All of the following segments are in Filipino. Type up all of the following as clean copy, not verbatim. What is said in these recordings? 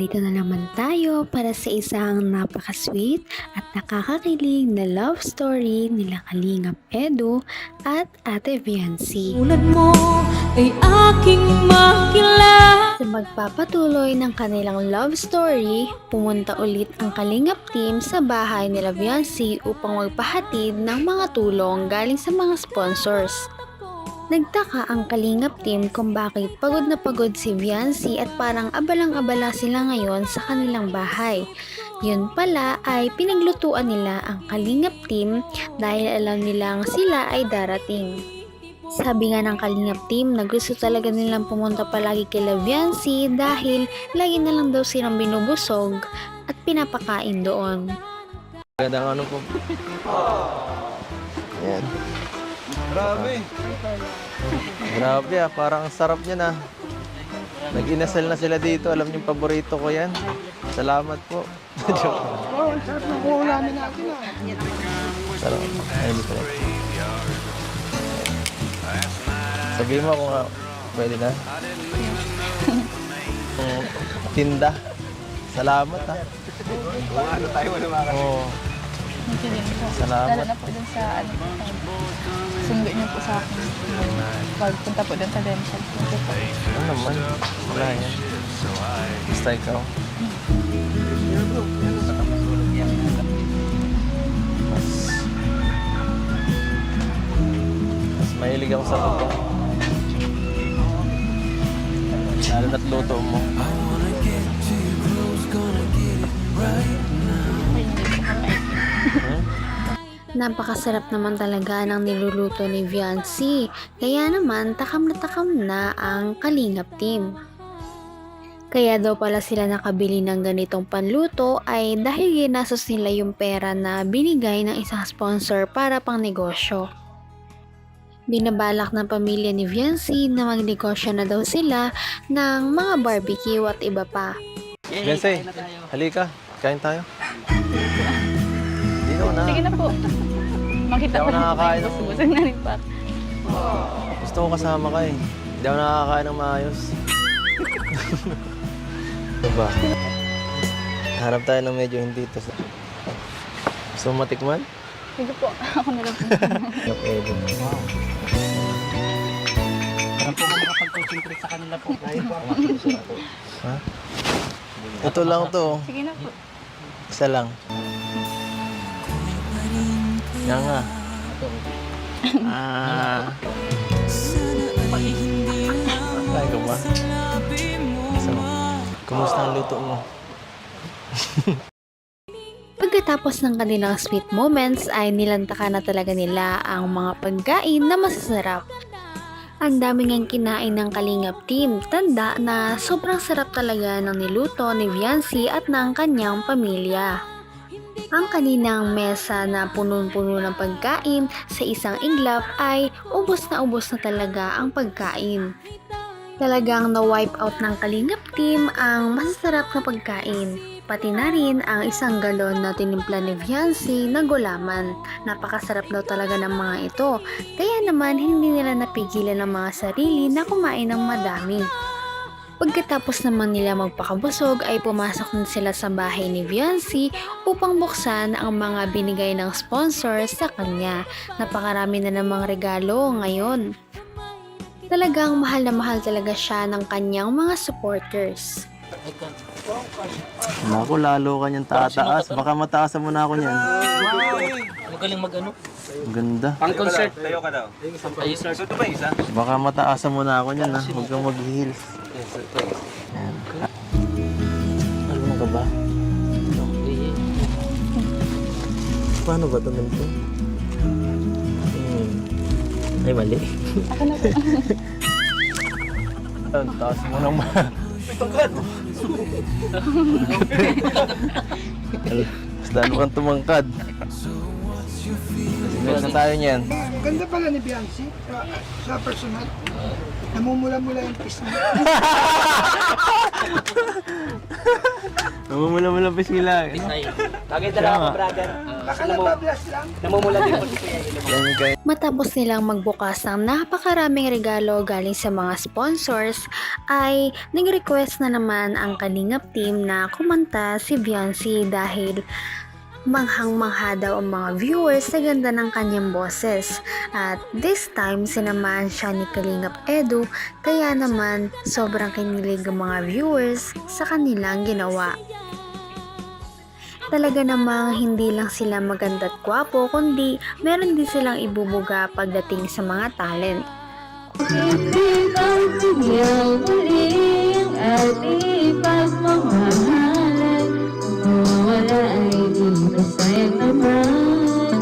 narito na naman tayo para sa isang napaka-sweet at nakakakilig na love story nila Kalingap Edu at Ate Viancy. Tulad mo ay aking makilala. Sa magpapatuloy ng kanilang love story, pumunta ulit ang Kalingap team sa bahay nila Viancy upang magpahatid ng mga tulong galing sa mga sponsors. Nagtaka ang Kalingap team kung bakit pagod na pagod si Viancy at parang abalang-abala sila ngayon sa kanilang bahay. Yun pala ay pinaglutuan nila ang Kalingap team dahil alam nilang sila ay darating. Sabi nga ng Kalingap team na gusto talaga nilang pumunta palagi kay Viancy dahil lagi na lang daw silang binubusog at pinapakain doon. Gandang ano po. Yan. Grabe. Grabe parang ang sarap niya na. Nag-inasal na sila dito. Alam niyo yung paborito ko yan. Salamat po. Joke. Oh, sarap ng uulamin natin ah. Sarap. Ayun dito na. Sabihin mo kung pwede na. Tinda. Salamat ha. Ano tayo wala makakas. Oo. Salamat. Lalo na po dun sa sundo niyo po sa akin. Pagpunta po dun sa dental. Ano naman? Wala yan. Basta ikaw. Mas mahilig ako sa luto. Lalo na't luto mo. Napakasarap naman talaga ng niluluto ni Viancy, kaya naman takam na ang Kalingap team. Kaya daw pala sila nakabili ng ganitong panluto ay dahil ginastos nila yung pera na binigay ng isang sponsor para pang negosyo. Binabalak ng pamilya ni Viancy na magnegosyo na daw sila ng mga barbecue at iba pa. Viancy, halika. Kain tayo. Dito na. Sige na po. Makita Hindi ako ko na nakakain ng- busog na rin pa. Gusto ko kasama ka eh. Hindi ako nakakain ng maayos. Diba? Hanap tayo ng medyo hindi ito. Gusto mo matikman? Sige po. Ako na lang po. Yup, Edo. Wow. Parang po kami makapag-concentrate sa kanila po. Dahil po ako. Ha? Ito lang to. Sige na po. Isa lang. Yan nga. Ay ko ba? So, kumusta ang luto mo? Pagkatapos ng kanilang sweet moments ay nilantakan na talaga nila ang mga pagkain na masasarap. Ang dami ngang kinain ng Kalingap team, tanda na sobrang sarap talaga ng niluto ni Viancy at ng kanyang pamilya. Ang kaninang mesa na punong-puno ng pagkain sa isang iglap ay ubos na talaga ang pagkain. Talagang na-wipe out ng Kalingap team ang masasarap na pagkain. Pati na rin ang isang galon na tinimpla ni Viancy na gulaman. Napakasarap daw talaga ng mga ito. Kaya naman hindi nila napigilan ang mga sarili na kumain ng madami. Pagkatapos naman nila magpakabusog ay pumasok na sila sa bahay ni Viancy upang buksan ang mga binigay ng sponsor sa kanya. Napakarami na namang regalo ngayon. Talagang mahal na mahal talaga siya ng kanyang mga supporters. Naku, lalo ka niyang tataas. Baka mataasan mo na ako niyan. Magaling mag-ano? Ang ganda. Pang concert. Tayo ka daw. Ay, sir. So, ito ba isa? Baka mataasan mo na ako niyan ha. Huwag kang mag-heels. Yan. Ano ka ba? Paano ba ito ganito? Ay, mali. Ako na po. Taas mo nang Basta ano kang tumangkad. Sige na tayo niyan. Ganda pala ni Biancy sa personal. Namumula-mula yung piece niya. Namumula-mulapis sila eh. Bagay talaga ako, brother. Baka nabablas lang. Namumula din po si Kuya Ilo. Yan kayo. Matapos nilang magbukas ng napakaraming regalo galing sa mga sponsors, ay nag-request na naman ang Kalingap team na kumanta si Viancy dahil manghang-mangha daw ang mga viewers sa ganda ng kanyang boses. At this time, sinamaan siya ni Kalingap Edu, kaya naman sobrang kinilig ang mga viewers sa kanilang ginawa. Talaga namang hindi lang sila maganda at gwapo, kundi meron din silang ibubuga pagdating sa mga talent. Hindi pagsigyaw muli ang ating pagmamahalan. Kung mawala ay di masayang naman.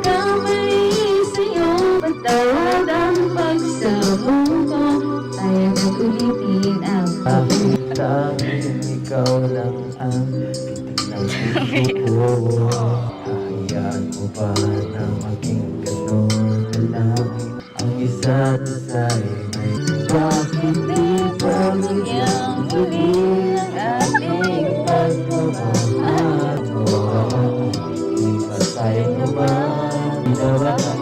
Kamali sa'yo, patawad ang pagsabong ko. Tayo nag-ulitin ang Tanging ikaw lang ang pitik ng puso ko. Hayaan mo ba na maging ganun na lang ang isa't isa'y may bakit di pagsigyaw muli ang ating pagmamahal mo? Di ba tayo naman ginawakan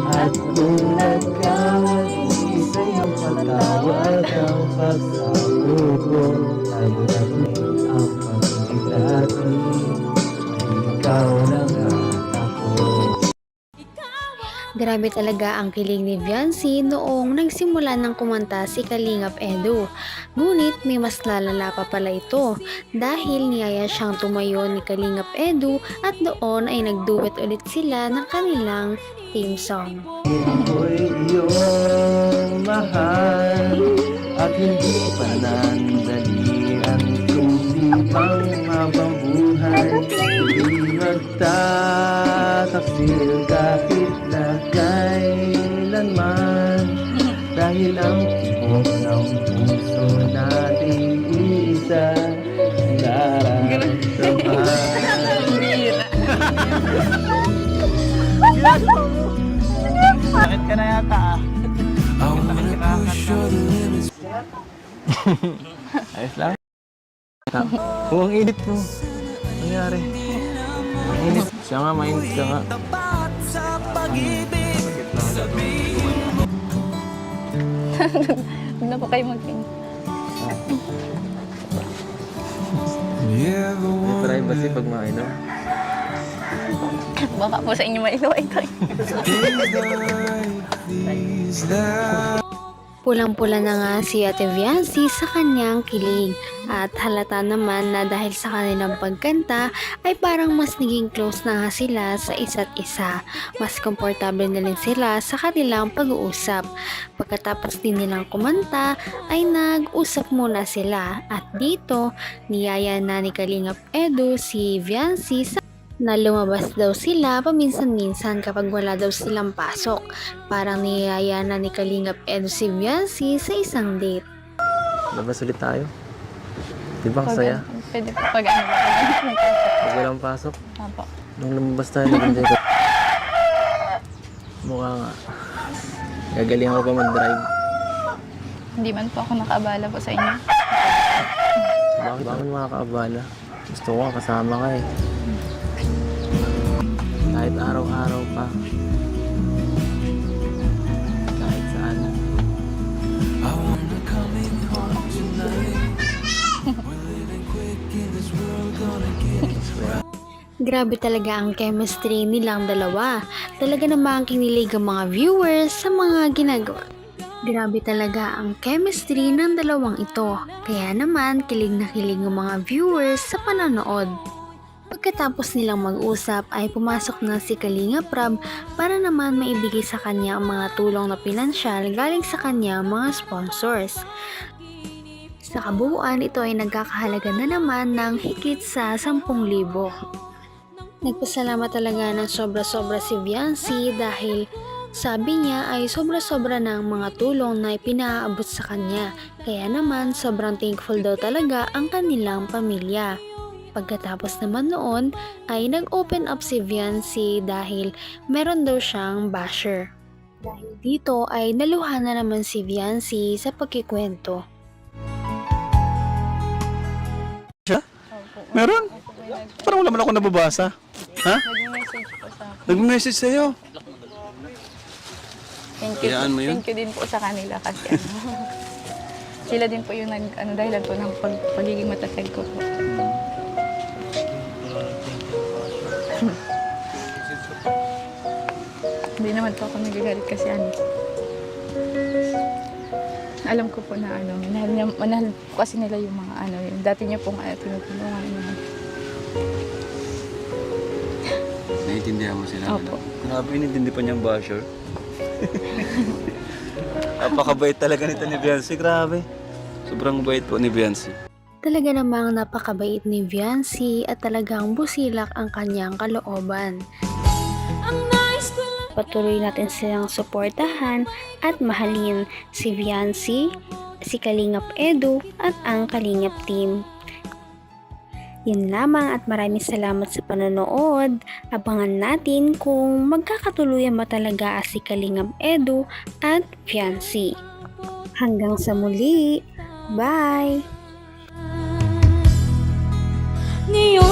at kung nagkamali sa'yo patawad ang pagsabi ko. Tayo na rin ang pag-ibig natin, ikaw lang ang ako. Grabe talaga ang kilig ni Viancy noong nagsimula ng kumanta si Kalingap Edu. Ngunit may mas lalala pa pala ito dahil niyaya siyang tumayo ni Kalingap Edu at doon ay nagduet ulit sila ng kanilang theme song. Ako'y iyong mahal at hindi pa nandalian kundi pang habang buhay. Hindi magtataksil kahit na kailanman, dahil ang tibok ng puso natin isa Bakit ka na yata ah? Ayos lang. Oh, ang init mo. Ano nangyari? Ang init. Siya nga, mainit ka nga. Huwag na po kayo mag-ping. May privacy pag mainom. Baka po sa inyo mainom ay tayo. Pulang-pula na nga si Ate Viancy sa kanyang kilig at halata naman na dahil sa kanilang pagkanta ay parang mas naging close na nga sila sa isa't isa. Mas komportable na rin sila sa kanilang pag-uusap. Pagkatapos din nilang kumanta ay nag-usap muna sila at dito niyaya na ni Kalingap Edu si Viancy na lumabas daw sila paminsan-minsan kapag wala daw silang pasok. Parang niyaya na ni Kalingap Edu si Viancy sa isang date. Labas ulit tayo. Di ba ang saya? Pwede po pag ano ba? Pag walang pasok. Apo. Nung lumabas tayo, nag-enjoy ka. Mukha nga. Gagalingan ko pa mag-drive. Hindi man po ako nakaabala po sa inyo. Bakit ako makakaabala? Gusto ko nga kasama ka eh. Kahit araw-araw pa. Kahit saan. Grabe talaga ang chemistry nilang dalawa. Talaga namang kinilig ang mga viewers sa mga ginagawa. Grabe talaga ang chemistry ng dalawang ito. Kaya naman kilig na kilig ang mga viewers sa panonood. Pagkatapos nilang mag-usap ay pumasok na si Kalingap Rab para naman maibigay sa kanya ang mga tulong na pinansyal galing sa kanya mga sponsors. Sa kabuuan, ito ay nagkakahalaga na naman ng higit sa 10,000. Nagpasalamat talaga ng sobra-sobra si Viancy dahil sabi niya ay sobra-sobra ng mga tulong na ipinaabot sa kanya. Kaya naman sobrang thankful daw talaga ang kanilang pamilya. Pagkatapos naman noon ay nag-open up si Viancy dahil meron daw siyang basher. Dahil dito ay naluha na naman si Viancy sa pagkikwento. Meron? Parang wala man ako nababasa. Ha? Nag-message po sa akin. Nag-message sa'yo. Thank you. Hayaan mo yun? Thank you din po sa kanila kasi sila din po yung dahilan po ng pagiging matatag ko po. Hindi naman po ako nagagalit kasi alam ko po na manahal po kasi nila yung mga yung dati niya pong tinutulungan niya. Naiintindihan mo sila? Opo. Grabe, inintindi pa niyang basher. Napakabait talaga nito ni Beyonce, grabe. Sobrang bait po ni Beyonce. Talaga namang napakabait ni Viancy at talagang busilak ang kanyang kalooban. Patuloy natin silang suportahan at mahalin si Viancy, si Kalingap Edu at ang Kalingap Team. Yun lamang at maraming salamat sa panonood. Abangan natin kung magkakatuluyan ba talaga si Kalingap Edu at Viancy. Hanggang sa muli. Bye! Ngayon